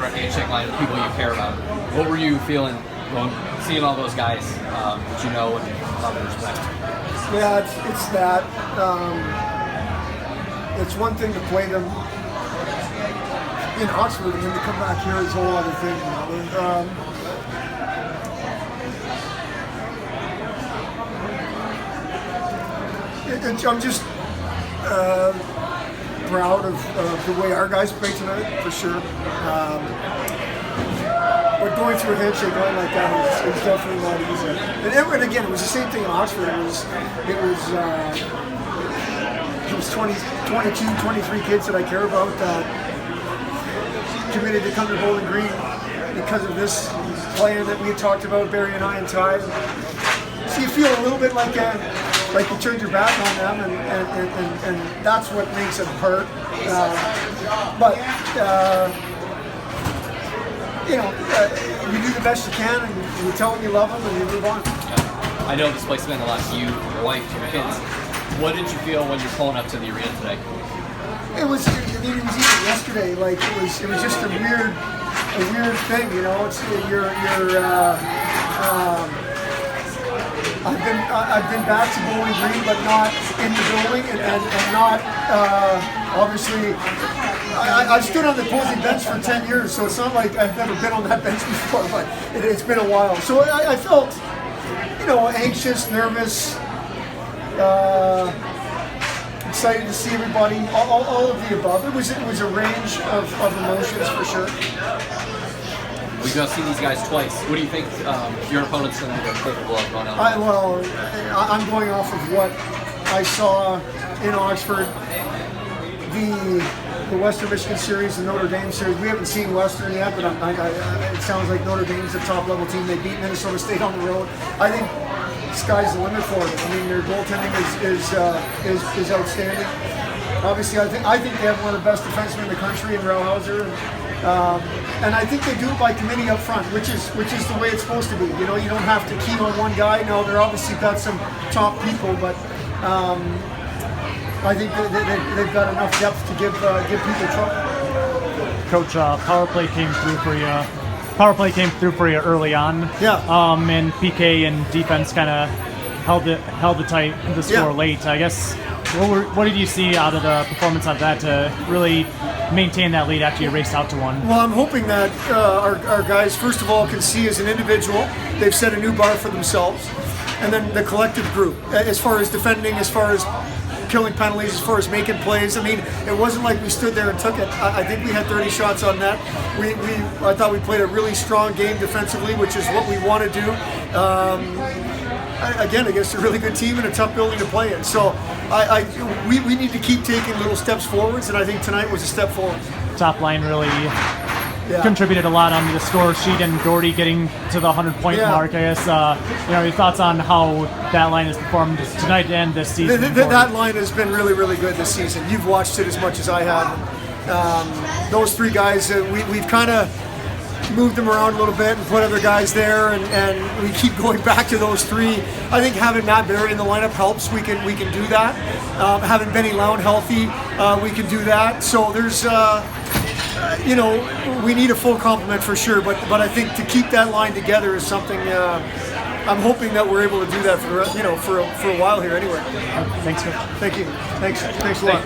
direct handshake line with people you care about. What were you feeling seeing all those guys that you know and love and respect? Yeah, it's that. It's one thing to play them in Oxford, and then to come back here is a whole other thing. I'm just proud of the way our guys played tonight, for sure. But going through a handshake line like that is definitely not easy. And again, it was the same thing in Oxford. It was 20, 22, 23 kids that I care about that committed to come to Bowling Green because of this plan that we had talked about, Barry and I and Ty. So you feel a little bit like you turned your back on them, and that's what makes it hurt. You do the best you can, and you tell them you love them, and you move on. I know this place meant a lot to you, your wife, your kids. What did you feel when you're pulling up to the arena today? It was even yesterday. Like it was just a weird thing, you know. It's I've been back to Bowling Green, but not in the building, and not obviously. I've stood on the opposing bench for 10 years, so it's not like I've never been on that bench before, but it's been a while. So I felt, anxious, nervous, excited to see everybody, all of the above. It was a range of emotions for sure. We've now seen these guys twice. What do you think your opponent's going to be capable of going on? I'm going off of what I saw in Oxford, the Western Michigan series, the Notre Dame series. We haven't seen Western yet, but it sounds like Notre Dame's a top-level team. They beat Minnesota State on the road. I think sky's the limit for them. I mean, their goaltending is outstanding. Obviously, I think they have one of the best defensemen in the country in Rauhauser. And I think they do it by committee up front, which is the way it's supposed to be. You don't have to key on one guy. No, they're obviously got some top people, but I think they've got enough depth to give people trouble. Coach, power play came through for you. Power play came through for you early on. Yeah. And PK and defense kind of held it tight the score late. I guess. What did you see out of the performance of that to really maintain that lead after you raced out to one? Well, I'm hoping that our guys, first of all, can see as an individual, they've set a new bar for themselves. And then the collective group, as far as defending, as far as killing penalties, as far as making plays. I mean, it wasn't like we stood there and took it. I think we had 30 shots on net. I thought we played a really strong game defensively, which is what we want to do. Again, against a really good team and a tough building to play in. So we need to keep taking little steps forwards, and I think tonight was a step forward. Top line really contributed a lot on the score sheet, and Gordy getting to the 100-point mark. I guess your thoughts on how that line has performed tonight and this season. That line has been really, really good this season. You've watched it as much as I have. Those three guys, we've kind of moved them around a little bit and put other guys there, and we keep going back to those three. I think having Matt Berry in the lineup helps. We can do that. Having Benny Lown healthy, we can do that. So there's we need a full complement for sure. But I think to keep that line together is something. I'm hoping that we're able to do that for a while here anyway. Thanks, Coach. Thank you. Thanks a lot.